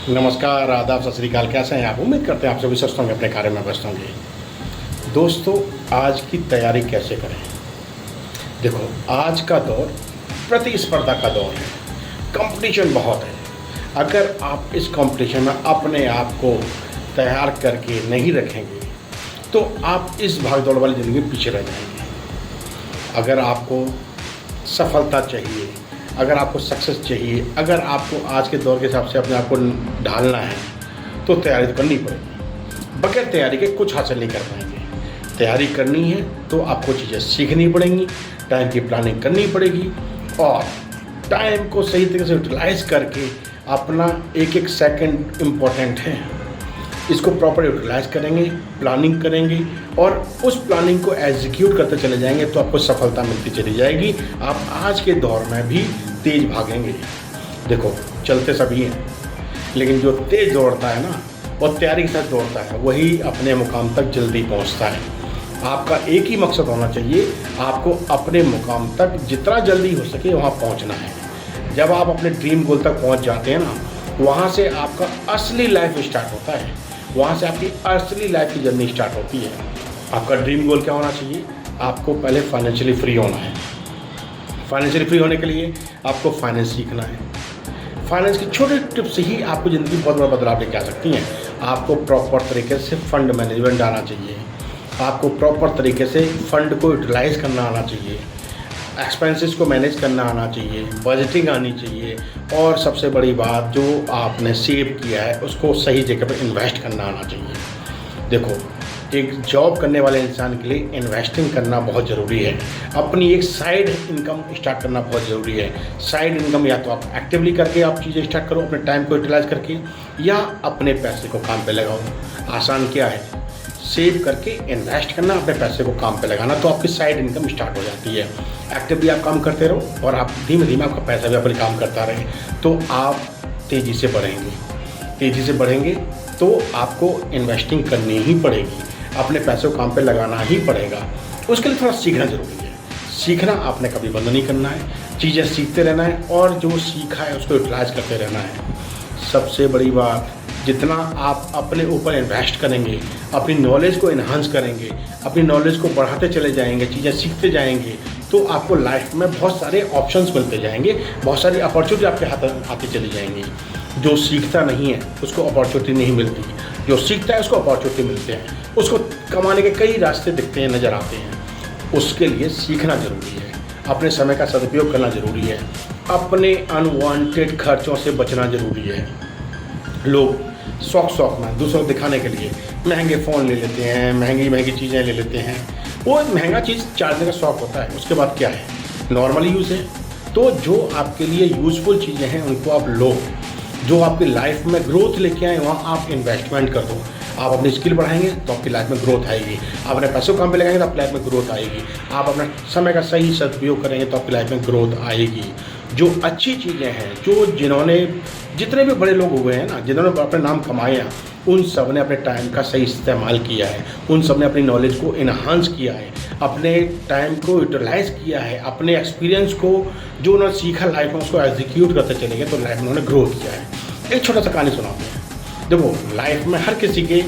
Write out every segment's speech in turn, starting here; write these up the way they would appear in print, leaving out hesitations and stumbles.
नमस्कार, आदाब, सत श्री अकाल। कैसे हैं आप? उम्मीद करते हैं आप सभी स्वस्थ होंगे, अपने कार्य में व्यस्त होंगे। दोस्तों, आज की तैयारी कैसे करें? देखो, आज का दौर प्रतिस्पर्धा का दौर है, कंपटीशन बहुत है। अगर आप इस कंपटीशन में अपने आप को तैयार करके नहीं रखेंगे तो आप इस भागदौड़ वाली ज़िंदगी में पीछे रह जाएंगे। अगर आपको सफलता चाहिए, अगर आपको सक्सेस चाहिए, अगर आपको आज के दौर के हिसाब से अपने आप को ढालना है तो तैयारी तो करनी पड़ेगी। बगैर तैयारी के कुछ हासिल नहीं कर पाएंगे। तैयारी करनी है तो आपको चीज़ें सीखनी पड़ेंगी, टाइम की प्लानिंग करनी पड़ेगी और टाइम को सही तरीके से यूटिलाइज करके अपना एक एक सेकंड इम्पोर्टेंट है, इसको प्रॉपर यूटिलाइज करेंगे, प्लानिंग करेंगे और उस प्लानिंग को एग्जीक्यूट करते चले जाएंगे तो आपको सफलता मिलती चली जाएगी। आप आज के दौर में भी तेज भागेंगे। देखो, चलते सभी हैं, लेकिन जो तेज दौड़ता है ना और तैयारी के साथ दौड़ता है वही अपने मुकाम तक जल्दी पहुंचता है। आपका एक ही मकसद होना चाहिए, आपको अपने मुकाम तक जितना जल्दी हो सके वहाँ पहुँचना है। जब आप अपने ड्रीम गोल तक पहुँच जाते हैं ना, वहाँ से आपका असली लाइफ स्टार्ट होता है, वहाँ से आपकी असली लाइफ की जर्नी स्टार्ट होती है। आपका ड्रीम गोल क्या होना चाहिए? आपको पहले फाइनेंशियली फ्री होना है। फाइनेंशियली फ्री होने के लिए आपको फाइनेंस सीखना है। फाइनेंस की छोटी टिप्स ही आपको ज़िंदगी में बहुत बड़ा बदलाव लेके आ सकती हैं। आपको प्रॉपर तरीके से फंड मैनेजमेंट आना चाहिए, आपको प्रॉपर तरीके से फंड को यूटिलाइज़ करना आना चाहिए, एक्सपेंसेस को मैनेज करना आना चाहिए, बजटिंग आनी चाहिए और सबसे बड़ी बात, जो आपने सेव किया है उसको सही जगह पर इन्वेस्ट करना आना चाहिए। देखो, एक जॉब करने वाले इंसान के लिए इन्वेस्टिंग करना बहुत ज़रूरी है। अपनी एक साइड इनकम स्टार्ट करना बहुत ज़रूरी है। साइड इनकम या तो आप एक्टिवली करके आप चीज़ें स्टार्ट करो, अपने टाइम को यूटिलाइज करके, या अपने पैसे को काम पे लगाओ। आसान क्या है? सेव करके इन्वेस्ट करना, अपने पैसे को काम पे लगाना, तो आपकी साइड इनकम स्टार्ट हो जाती है। एक्टिवली आप काम करते रहो और आप धीमे धीमे आपका पैसा भी अपने काम करता रहे तो आप तेज़ी से बढ़ेंगे। तेज़ी से बढ़ेंगे तो आपको इन्वेस्टिंग करनी ही पड़ेगी, अपने पैसे को काम पे लगाना ही पड़ेगा। उसके लिए थोड़ा सीखना ज़रूरी है। सीखना आपने कभी बंद नहीं करना है, चीज़ें सीखते रहना है और जो सीखा है उसको यूटिलाइज करते रहना है। सबसे बड़ी बात, जितना आप अपने ऊपर इन्वेस्ट करेंगे, अपनी नॉलेज को इन्हांस करेंगे, अपनी नॉलेज को बढ़ाते चले जाएंगे, चीज़ें सीखते जाएंगे तो आपको लाइफ में बहुत सारे ऑप्शंस मिलते जाएंगे, बहुत सारी अपॉर्चुनिटी आपके हाथ आती चली जाएंगी। जो सीखता नहीं है उसको अपॉर्चुनिटी नहीं मिलती, जो सीखता है उसको अपॉर्चुनिटी मिलते हैं, उसको कमाने के कई रास्ते दिखते हैं, नज़र आते हैं। उसके लिए सीखना ज़रूरी है, अपने समय का सदुपयोग करना ज़रूरी है, अपने अनवांटेड खर्चों से बचना ज़रूरी है। लोग शौक में दूसरों को दिखाने के लिए महंगे फ़ोन ले लेते हैं, महंगी चीज़ें ले लेते हैं। वो महंगा चीज़ चार्जने का शौक़ होता है, उसके बाद क्या है, नॉर्मल यूज़ है। तो जो आपके लिए यूज़फुल चीज़ें हैं उनको आप लो, जो आपकी लाइफ में ग्रोथ लेके आए वहाँ आप इन्वेस्टमेंट कर दो। आप अपनी स्किल बढ़ाएंगे तो आपकी लाइफ में ग्रोथ आएगी, आप अपने पैसों को काम पे लगाएंगे तो आपकी लाइफ में ग्रोथ आएगी, आप अपने समय का सही सदुपयोग करेंगे तो आपकी लाइफ में ग्रोथ आएगी। जो अच्छी चीज़ें हैं, जितने भी बड़े लोग हुए हैं ना, जिन्होंने अपने नाम कमाए हैं, उन सब ने अपने टाइम का सही इस्तेमाल किया है, उन सब ने अपनी नॉलेज को इन्हांस किया है, अपने टाइम को यूटिलाइज़ किया है, अपने एक्सपीरियंस को जो उन्होंने सीखा लाइफ में उसको एग्जीक्यूट करते चले गए तो लाइफ में उन्होंने ग्रोथ किया है। एक छोटा सा कहानी सुनाते हैं। देखो, लाइफ में हर किसी के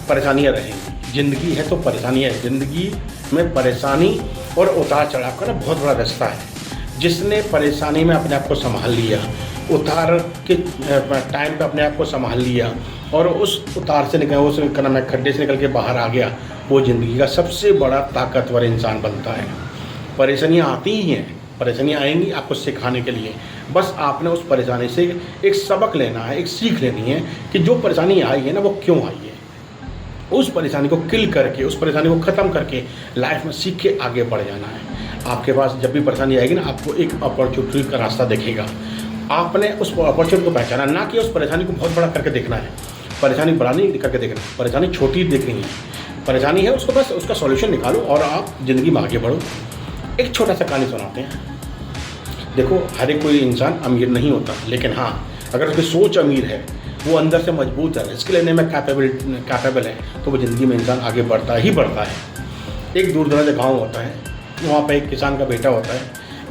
परेशानियाँ रहेंगी, ज़िंदगी है तो परेशानियाँ है। ज़िंदगी में परेशानी और उतार चढ़ाव का ना बहुत बड़ा रास्ता है। जिसने परेशानी में अपने आप को संभाल लिया, उतार के टाइम पे अपने आप को संभाल लिया और उस उतार से निकल, उस खड्डे से निकल के बाहर आ गया, वो ज़िंदगी का सबसे बड़ा ताकतवर इंसान बनता है। परेशानियाँ आती ही हैं, परेशानियाँ आएंगी आपको सिखाने के लिए। बस आपने उस परेशानी से एक सबक लेना है, एक सीख लेनी है कि जो परेशानी आई है ना वो क्यों आई है। उस परेशानी को किल करके, उस परेशानी को ख़त्म करके लाइफ में सीख के आगे बढ़ जाना है। आपके पास जब भी परेशानी आएगी ना, आपको एक अपॉर्चुनिटी का रास्ता दिखेगा। आपने उस अपॉर्चुनिटी को पहचाना, ना कि उस परेशानी को बहुत बड़ा करके देखना है। परेशानी बड़ा नहीं करके देखना, परेशानी छोटी देखनी है। परेशानी है उसको बस उसका सॉल्यूशन निकालो और आप ज़िंदगी में आगे बढ़ो। एक छोटा सा कहानी सुनाते हैं। देखो, हर एक कोई इंसान अमीर नहीं होता, लेकिन हाँ, अगर उसकी सोच अमीर है, वो अंदर से मजबूत है, रिस्क लेने में कैपेबल है, तो वो ज़िंदगी में इंसान आगे बढ़ता ही बढ़ता है। एक दूर दराज गाँव होता है, वहाँ पे एक किसान का बेटा होता है।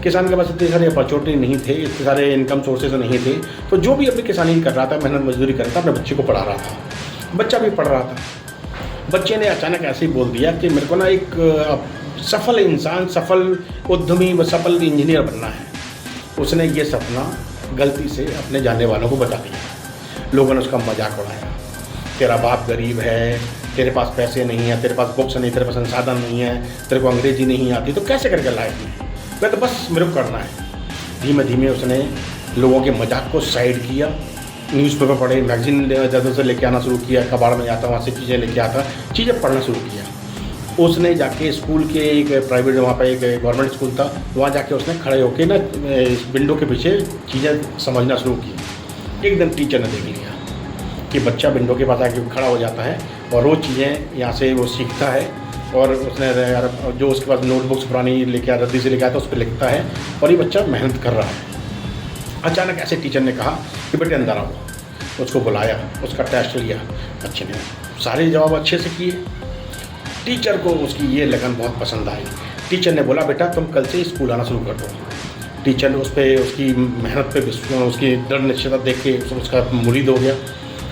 किसान के पास इतने सारे अपॉर्चुनिटी नहीं थे, इतने सारे इनकम सोर्सेज नहीं थे, तो जो भी अपनी किसानी कर रहा था, मेहनत मजदूरी कर रहा था, अपने बच्चे को पढ़ा रहा था। बच्चा भी पढ़ रहा था। बच्चे ने अचानक ऐसे ही बोल दिया कि मेरे को ना एक सफल इंसान, सफल उद्यमी व सफल इंजीनियर बनना है। उसने ये सपना गलती से अपने जानने वालों को बता दिया। लोगों ने उसका मजाक उड़ाया, तेरा बाप गरीब है, तेरे पास पैसे नहीं है, तेरे पास बुक्स नहीं, तेरे पास संसाधन नहीं है, तेरे को अंग्रेजी नहीं आती, तो कैसे करके लाइफ में, मैं तो बस मेरे को करना है। धीमे धीमे उसने लोगों के मजाक को साइड किया, न्यूज़पेपर पढ़े, मैगजीन ज़्यादा से लेके आना शुरू किया, कबाड़ में जाता वहाँ से चीज़ें लेके आता, चीज़ें पढ़ना शुरू किया। उसने जाके स्कूल के एक प्राइवेट, वहाँ पे एक गवर्नमेंट स्कूल था, वहाँ जाके उसने खड़े होके ना विंडो के पीछे चीज़ें समझना शुरू की। एक दिन टीचर ने देख लिया कि बच्चा विंडो के पास आके खड़ा हो जाता है और रोज़ चीज़ें यहाँ से वो सीखता है, और उसने जो उसके पास नोटबुक्स पुरानी लेके आ, रद्दी से लेके आता, उस पर लिखता है, और ये बच्चा मेहनत कर रहा है। अचानक ऐसे टीचर ने कहा कि बेटे अंदर आओ। उसको बुलाया, उसका टेस्ट लिया, बच्चे ने सारे जवाब अच्छे से किए। टीचर को उसकी ये लगन बहुत पसंद आई। टीचर ने बोला बेटा तुम कल से स्कूल आना शुरू कर दो। टीचर उस पर, उसकी मेहनत पे, उसकी दृढ़ निश्चयता देख के उसका मुरीद हो गया।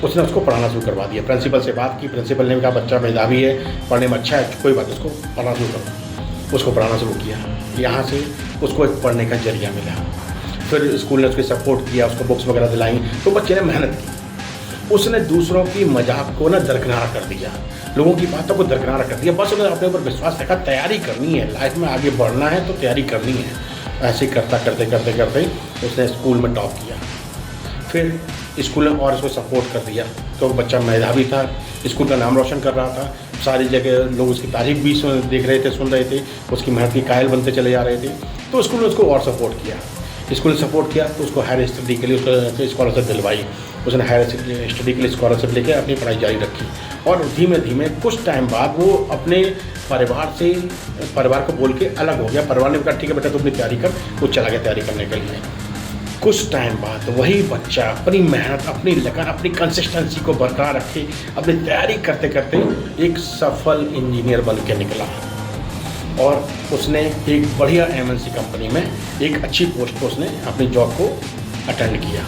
उसने उसको पढ़ाना शुरू करवा दिया। प्रिंसिपल से बात की, प्रिंसिपल ने कहा बच्चा मेधावी है, पढ़ने में अच्छा है, कोई बात, उसको पढ़ना शुरू करो। उसको पढ़ाना शुरू किया। यहाँ से उसको एक पढ़ने का जरिया मिला। फिर स्कूल ने उसको सपोर्ट किया, उसको बुक्स वगैरह दिलाई, तो बच्चे ने मेहनत की। उसने दूसरों की मजाक को ना दरकिनार कर दिया, लोगों की बातों को दरकिनार कर दिया। बस उसने अपने ऊपर विश्वास रखा, तैयारी करनी है, लाइफ में आगे बढ़ना है तो तैयारी करनी है। ऐसे करता करते करते करते उसने स्कूल में टॉप किया। फिर स्कूल ने और उसको सपोर्ट कर दिया, तो बच्चा मेधावी था, स्कूल का नाम रोशन कर रहा था। सारी जगह लोग उसकी तारीफ भी देख रहे थे, सुन रहे थे, उसकी मेहनत की कायल बनते चले जा रहे थे। तो स्कूल ने उसको और सपोर्ट किया। स्कूल ने सपोर्ट किया तो उसको हायर स्टडी के लिए उसको स्कॉलरशिप दिलवाई। उसने हायर स्टडी के लिए स्कॉलरशिप लेकर अपनी पढ़ाई जारी रखी। और धीमे धीमे कुछ टाइम बाद वो अपने परिवार को बोल के अलग हो गया। परिवार ने कहा ठीक है बेटा तू अपनी तैयारी कर। वो चला गया तैयारी करने के लिए। कुछ टाइम बाद वही बच्चा अपनी मेहनत, अपनी लगन, अपनी कंसिस्टेंसी को बरकरार रखे, अपनी तैयारी करते करते एक सफल इंजीनियर बन के निकला। और उसने एक बढ़िया MNC कंपनी में एक अच्छी पोस्ट पर उसने अपनी जॉब को अटेंड किया।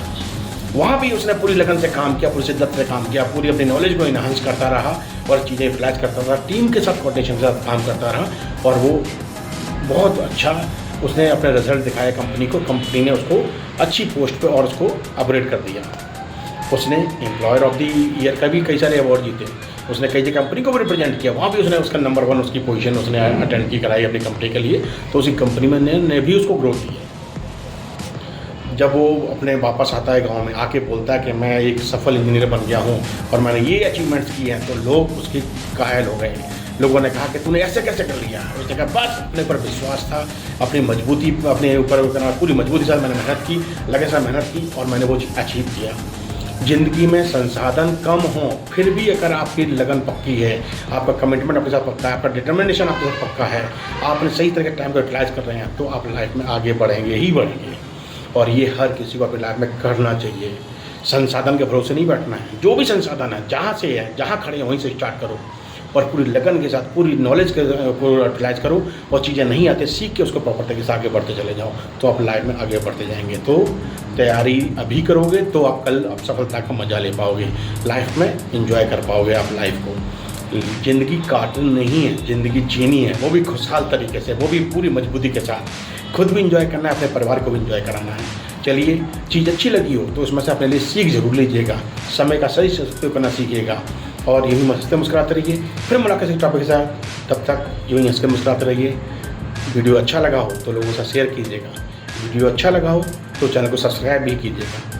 वहाँ भी उसने पूरी लगन से काम किया, पूरी शिद्दत से काम किया, पूरी अपनी नॉलेज को इन्हांस करता रहा और चीज़ें यूटिलाइज करता रहा, टीम के साथ कोऑर्डिनेशन के साथ काम करता रहा। और वो बहुत अच्छा उसने अपने रिजल्ट दिखाया कंपनी को। कंपनी ने उसको अच्छी पोस्ट पे और उसको अपग्रेड कर दिया। उसने एम्प्लॉयर ऑफ द ईयर का भी कई सारे अवार्ड जीते। उसने कई जगह कंपनी को भी रिप्रेजेंट किया, वहाँ भी उसने उसका नंबर 1 उसकी पोजीशन उसने अटेंड की कराई अपनी कंपनी के लिए। तो उसी कंपनी में ने भी उसको ग्रोथ दी है। जब वो अपने वापस आता है गांव में, आके बोलता है कि मैं एक सफल इंजीनियर बन गया हूँ और मैंने ये अचीवमेंट्स किए हैं, तो लोग उसकी कायल हो गए। लोगों ने कहा कि तूने ऐसे कैसे कर लिया। उसने कहा बस अपने ऊपर विश्वास था, अपनी मजबूती, अपने ऊपर पूरी मजबूती के साथ मैंने मेहनत की, लगे से मेहनत की और मैंने वो अचीव किया। ज़िंदगी में संसाधन कम हो फिर भी अगर आपकी लगन पक्की है, आपका कमिटमेंट आपके साथ पक्का है, आपका डिटर्मिनेशन आपके साथ पक्का है, आपने सही तरह के टाइम को यूटिलाइज कर रहे हैं, तो आप लाइफ में आगे बढ़ेंगे ही बढ़ेंगे। और ये हर किसी को अपनी लाइफ में करना चाहिए। संसाधन के भरोसे नहीं बैठना है। जो भी संसाधन है, जहाँ से है, जहाँ खड़े हैं वहीं से स्टार्ट करो और पूरी लगन के साथ, पूरी नॉलेज को यूटिलाइज करो। और चीज़ें नहीं आते सीख के उसको प्रॉपर तरीके से आगे बढ़ते चले जाओ, तो आप लाइफ में आगे बढ़ते जाएंगे। तो तैयारी अभी करोगे तो आप कल आप सफलता का मजा ले पाओगे, लाइफ में एंजॉय कर पाओगे आप लाइफ को। ज़िंदगी काटनी नहीं है, ज़िंदगी जीनी है, वो भी खुशहाल तरीके से, वो भी पूरी मजबूती के साथ। खुद भी एंजॉय करना है, अपने परिवार को भी एंजॉय कराना है। चलिए, चीज़ अच्छी लगी हो तो उसमें से अपने लिए सीख जरूर लीजिएगा, समय का सही उपयोग करना सीखिएगा। और यूँ ही हंसते मुस्कुराते रहिए। फिर मुलाकात इस टॉपिक के साथ, तब तक यूँ ही हंसते मुस्कुराते रहिए। वीडियो अच्छा लगा हो तो लोगों से शेयर कीजिएगा, वीडियो अच्छा लगा हो तो चैनल को सब्सक्राइब भी कीजिएगा।